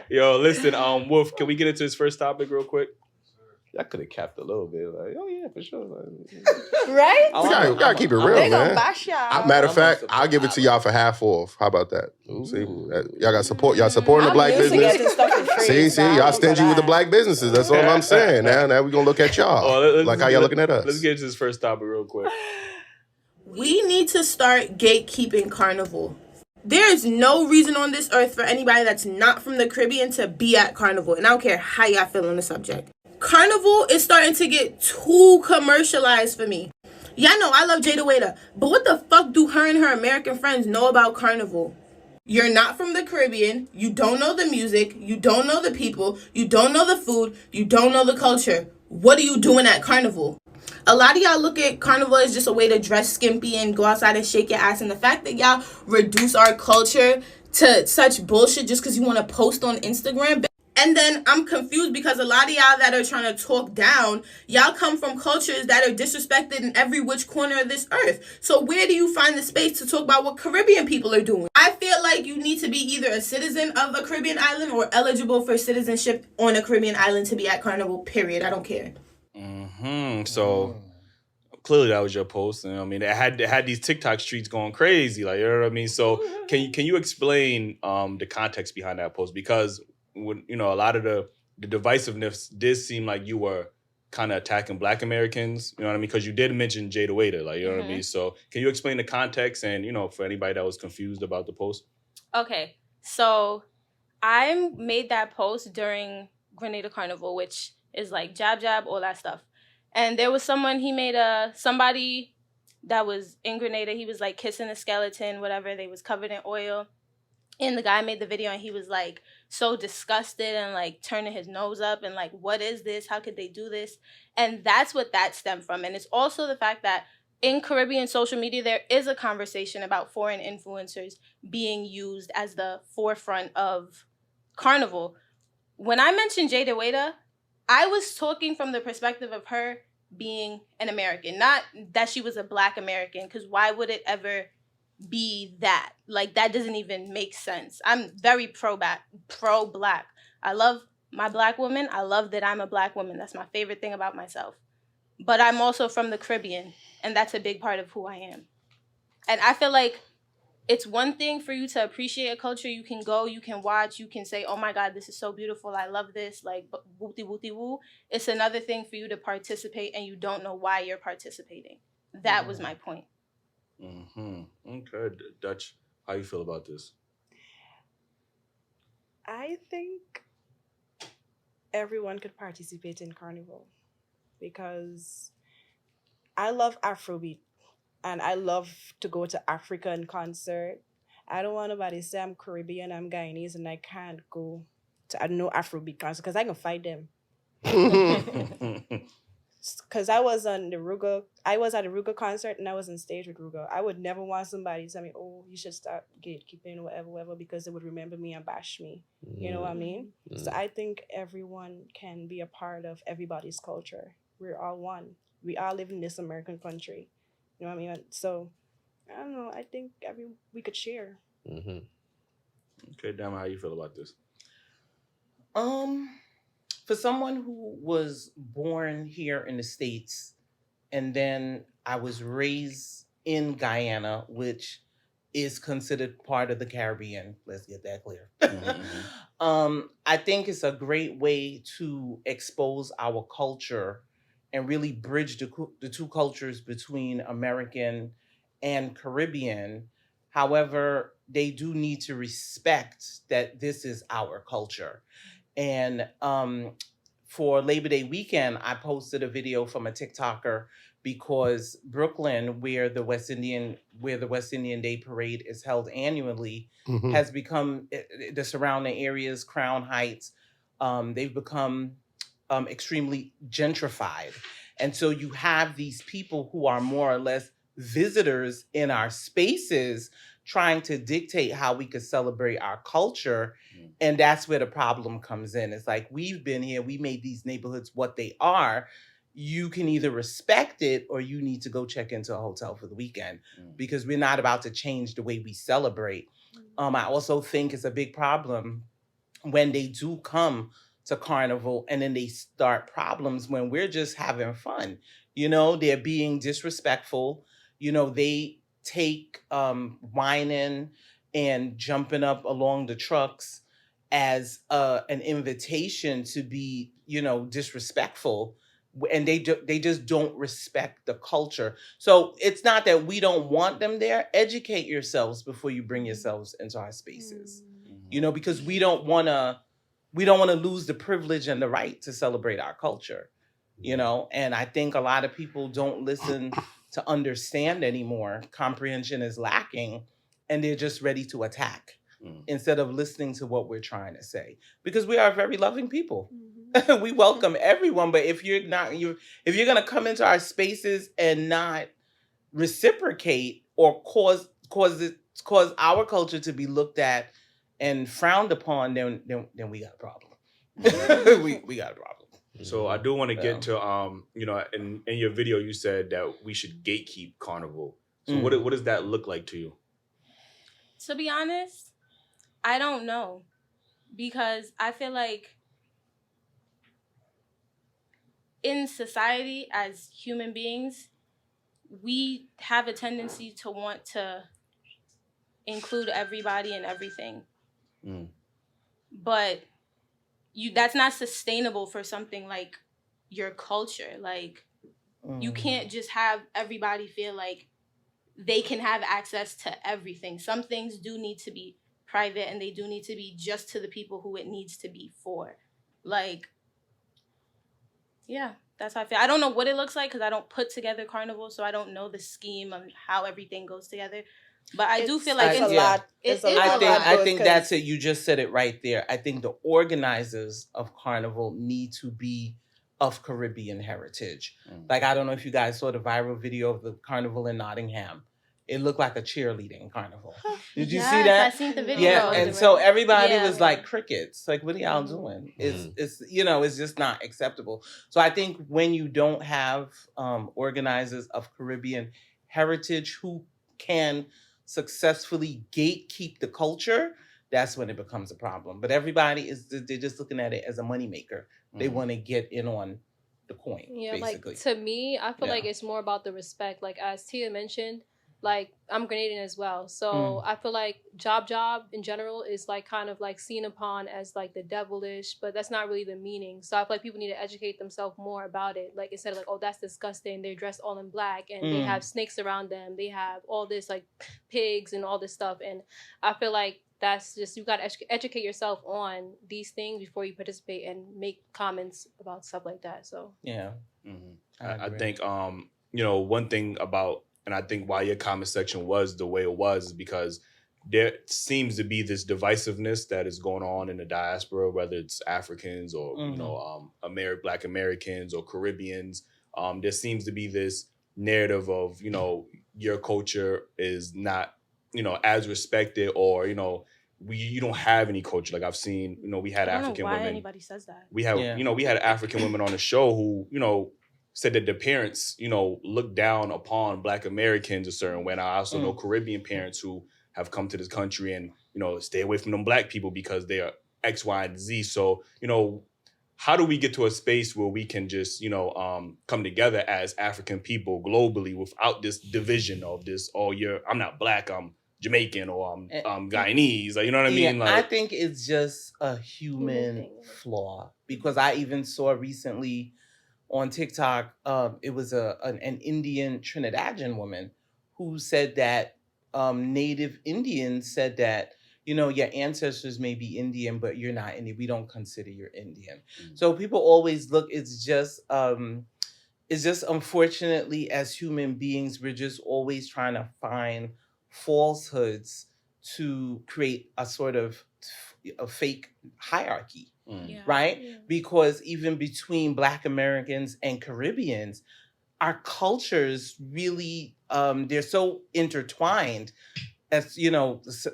Yo, listen, Wolf, can we get into his first topic real quick? I could have capped a little bit, like, oh yeah, for sure. Right? We gotta keep it real, They gonna man. bash y'all. Matter of fact, I'll give it to y'all for half off. How about that? See, y'all got support. Y'all supporting the black I'm used to business. getting stuff in free. See, y'all stingy with the black businesses. That's all I'm saying. Now we gonna look at y'all like how y'all looking at us. Let's get into his first topic real quick. We need to start gatekeeping Carnival. There is no reason on this earth for anybody that's not from the Caribbean to be at Carnival. And I don't care how y'all feel on the subject. Carnival is starting to get too commercialized for me. Y'all know I love Jada Waiter, but what the fuck do her and her American friends know about Carnival? You're not from the Caribbean. You don't know the music. You don't know the people. You don't know the food. You don't know the culture. What are you doing at Carnival? A lot of y'all look at Carnival as just a way to dress skimpy and go outside and shake your ass. And the fact that y'all reduce our culture to such bullshit just because you want to post on Instagram. And then I'm confused because a lot of y'all that are trying to talk down, y'all come from cultures that are disrespected in every which corner of this earth. So where do you find the space to talk about what Caribbean people are doing? I feel like you need to be either a citizen of a Caribbean island or eligible for citizenship on a Caribbean island to be at Carnival, period. I don't care. So clearly that was your post. And I mean, it had these TikTok streets going crazy. Like, you know what I mean? So can you explain the context behind that post? Because when, you know, a lot of the divisiveness did seem like you were kind of attacking Black Americans, you know what I mean? Because you did mention Jada Waiter, like, you know what I mean? So can you explain the context and, you know, for anybody that was confused about the post? Okay, so I made that post during Grenada Carnival, which is like jab, all that stuff. And there was somebody that was in Grenada, he was like kissing a skeleton, whatever, they was covered in oil. And the guy made the video and he was like so disgusted and like turning his nose up and like, what is this? How could they do this? And that's what that stemmed from. And it's also the fact that in Caribbean social media, there is a conversation about foreign influencers being used as the forefront of Carnival. When I mentioned Jada Waiter, I was talking from the perspective of her being an American, not that she was a Black American, because why would it ever be that? Like, that doesn't even make sense. I'm very pro-Black. I love my Black woman. I love that I'm a Black woman. That's my favorite thing about myself. But I'm also from the Caribbean, and that's a big part of who I am. And I feel like it's one thing for you to appreciate a culture. You can go, you can watch, you can say, oh my God, this is so beautiful. I love this, like, wooty. It's another thing for you to participate and you don't know why you're participating. That was my point. Okay, Dutch, how you feel about this? I think everyone could participate in Carnival because I love Afrobeat and I love to go to African concert. I don't want nobody to say I'm Caribbean, I'm Guyanese, and I can't go to no Afrobeat concert because I can fight them. Because I was at the Ruga concert and I was on stage with Ruga. I would never want somebody to tell me, oh, you should start gatekeeping or whatever, because they would remember me and bash me. You know what I mean? So I think everyone can be a part of everybody's culture. We're all one. We all live in this American country. You know what I mean? So, I don't know. I think we could share. Okay, Dama, how you feel about this? For someone who was born here in the States and then I was raised in Guyana, which is considered part of the Caribbean. Let's get that clear. I think it's a great way to expose our culture and really bridge the two cultures between American and Caribbean. However, they do need to respect that this is our culture. And for Labor Day weekend, I posted a video from a TikToker because Brooklyn, where the West Indian Day Parade is held annually, has become, the surrounding areas, Crown Heights, they've become extremely gentrified. And so you have these people who are more or less visitors in our spaces trying to dictate how we could celebrate our culture. And that's where the problem comes in. It's like, we've been here, we made these neighborhoods what they are. You can either respect it or you need to go check into a hotel for the weekend because we're not about to change the way we celebrate. I also think it's a big problem when they do come to Carnival, and then they start problems when we're just having fun. They're being disrespectful. They take whining and jumping up along the trucks as an invitation to be, disrespectful, and they just don't respect the culture. So it's not that we don't want them there. Educate yourselves before you bring yourselves into our spaces. Because we don't want to lose the privilege and the right to celebrate our culture. And I think a lot of people don't listen to understand anymore. Comprehension is lacking, and they're just ready to attack instead of listening to what we're trying to say, because we are very loving people. We welcome everyone, but if you're going to come into our spaces and not reciprocate or cause our culture to be looked at and frowned upon, then we got a problem. we got a problem. So I do want to get to in your video you said that we should gatekeep Carnival. So what does that look like to you? To be honest, I don't know, because I feel like in society as human beings, we have a tendency to want to include everybody and everything. But that's not sustainable for something like your culture. Like, you can't just have everybody feel like they can have access to everything. Some things do need to be private, and they do need to be just to the people who it needs to be for. Like, yeah, that's how I feel. I don't know what it looks like because I don't put together Carnival, so I don't know the scheme of how everything goes together. But I do feel like it's a lot. I think that's it. You just said it right there. I think the organizers of Carnival need to be of Caribbean heritage. Like, I don't know if you guys saw the viral video of the Carnival in Nottingham. It looked like a cheerleading carnival. Did you see that? I seen the video. Yeah, and so everybody was like crickets. Like, what are y'all doing? It's it's just not acceptable. So I think when you don't have organizers of Caribbean heritage who can successfully gatekeep the culture, that's when it becomes a problem. But everybody they're just looking at it as a moneymaker. They want to get in on the coin. Yeah, basically. like, to me, I feel like it's more about the respect. Like, as Tia mentioned, like, I'm Grenadian as well. So I feel like job in general is like kind of like seen upon as like the devilish, but that's not really the meaning. So I feel like people need to educate themselves more about it. Like, instead of like, oh, that's disgusting, they're dressed all in black and they have snakes around them. They have all this like pigs and all this stuff. And I feel like that's just, you got to educate yourself on these things before you participate and make comments about stuff like that. So yeah, I think one thing about, and I think why your comment section was the way it was is because there seems to be this divisiveness that is going on in the diaspora, whether it's Africans or Black Americans or Caribbeans. There seems to be this narrative of your culture is not as respected, or you don't have any culture. Like, I've seen we had African why women. Anybody says that? We have we had African women on the show who said that their parents, look down upon Black Americans a certain way. And I also know Caribbean parents who have come to this country and, stay away from them Black people because they are X, Y, and Z. So, how do we get to a space where we can just, come together as African people globally without this division of this, I'm not Black, I'm Jamaican, or I'm Guyanese. Like, you know what I mean? Like, I think it's just a human flaw, because I even saw recently on TikTok, it was an Indian Trinidadian woman who said that Native Indians said that, your ancestors may be Indian, but you're not Indian. We don't consider you're Indian. So people always look, it's just unfortunately, as human beings, we're just always trying to find falsehoods to create a sort of a fake hierarchy. Right? Yeah. Because even between Black Americans and Caribbeans, our cultures really, they're so intertwined. As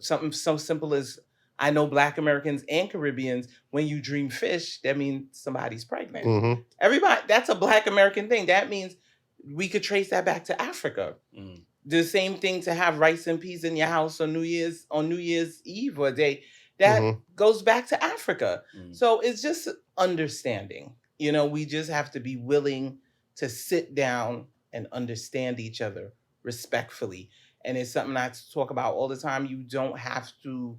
something so simple as, I know Black Americans and Caribbeans, when you dream fish, that means somebody's pregnant. Everybody, that's a Black American thing. That means we could trace that back to Africa. The same thing to have rice and peas in your house on New Year's Eve or day. that goes back to Africa. Mm. So it's just understanding. You know, we just have to be willing to sit down and understand each other respectfully. And it's something I talk about all the time. You don't have to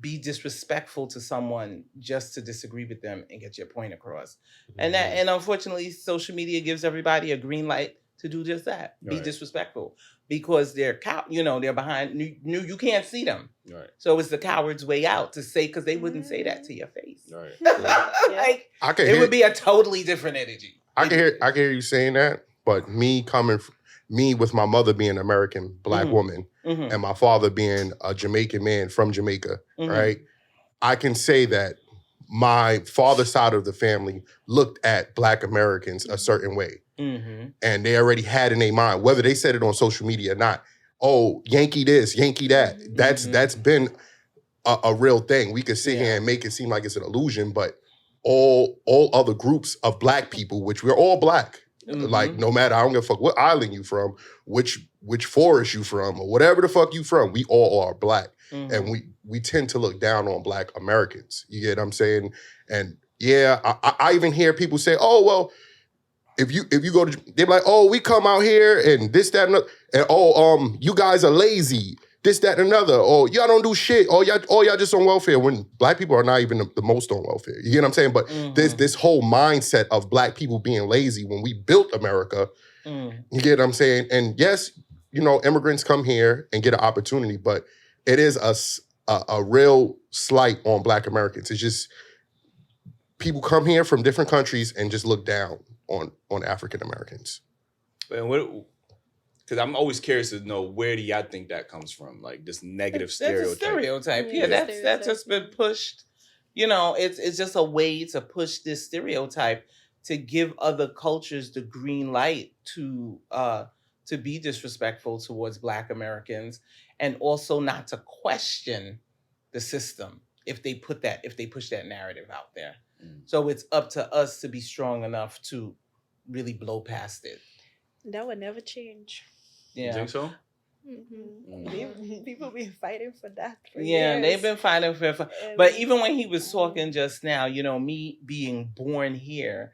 be disrespectful to someone just to disagree with them and get your point across. And unfortunately, social media gives everybody a green light to do just that. Be disrespectful because they're they're behind. You can't see them. Right. So it's the coward's way out to say, because they wouldn't say that to your face. Right. Like it would be a totally different energy. I can hear you saying that, but me with my mother being an American Black woman and my father being a Jamaican man from Jamaica, right? I can say that my father's side of the family looked at Black Americans a certain way. And they already had in their mind, whether they said it on social media or not, oh, Yankee this, Yankee that. That's been a real thing. We could sit here and make it seem like it's an illusion, but all other groups of Black people, which we're all Black, like no matter, I don't give a fuck what island you from, which forest you from, or whatever the fuck you from, we all are Black. And we tend to look down on Black Americans. You get what I'm saying? And yeah, I even hear people say, oh, well, if you go to, they're like, oh, we come out here and this, that, and another, and you guys are lazy, this, that, and another, or y'all don't do shit, or y'all just on welfare, when Black people are not even the most on welfare. You get what I'm saying? But there's this whole mindset of Black people being lazy when we built America. You get what I'm saying? And yes, immigrants come here and get an opportunity, but it is a real slight on Black Americans. It's just people come here from different countries and just look down on African Americans. And because I'm always curious to know, where do y'all think that comes from? Like this negative stereotype. That's a stereotype. Yeah, that's just been pushed. It's just a way to push this stereotype to give other cultures the green light to be disrespectful towards Black Americans, and also not to question the system if they push that narrative out there. So it's up to us to be strong enough to really blow past it. That would never change. Yeah. You think so? People been fighting for that for years. They've been fighting for but even when he was talking just now, me being born here,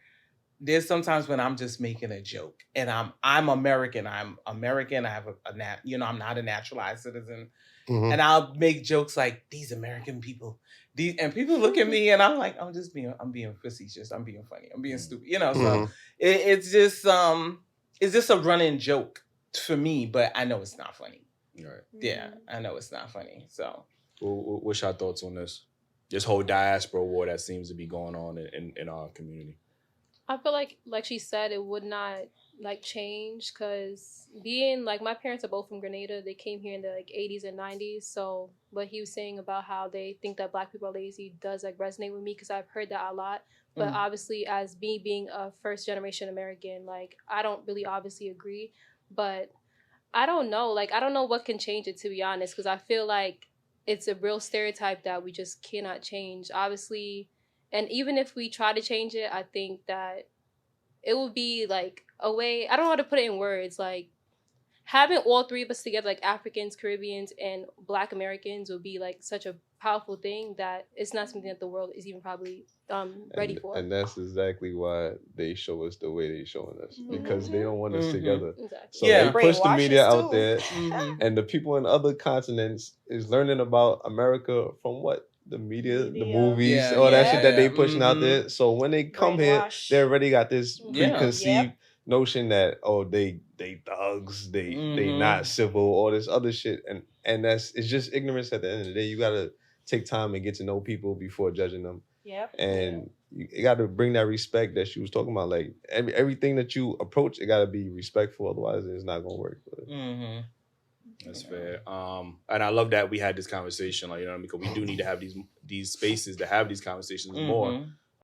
there's sometimes when I'm just making a joke, and I'm American. I'm American. I have I'm not a naturalized citizen, and I'll make jokes like, these American people, and people look at me, and I'm like, I'm being facetious. I'm being funny. I'm being stupid. So it's just a running joke for me, but I know it's not funny. Right. Yeah, I know it's not funny. So, what's your thoughts on this whole diaspora war that seems to be going on in our community? I feel like she said, it would not change, because being my parents are both from Grenada. They came here in the 80s and 90s. So what he was saying about how they think that Black people are lazy does resonate with me, because I've heard that a lot. But obviously, as me being a first generation American, I don't really obviously agree. But I don't know. I don't know what can change it, to be honest, because I feel like it's a real stereotype that we just cannot change, obviously. And even if we try to change it, I think that it would be a way, I don't know how to put it in words, having all three of us together, Africans, Caribbeans, and Black Americans, would be such a powerful thing that it's not something that the world is even probably ready for. And that's exactly why they show us the way they're showing us, because they don't want us together. Exactly. So they push the media out there, and the people in other continents is learning about America from what? The media, the movies, all that shit that they pushing out there. So when they come here, they already got this preconceived notion that, oh, they thugs, they not civil, all this other shit, and it's just ignorance. At the end of the day, you gotta take time and get to know people before judging them. And you got to bring that respect that she was talking about. Everything that you approach, it got to be respectful. Otherwise, it's not gonna work. That's fair. And I love that we had this conversation, because we do need to have these spaces to have these conversations more.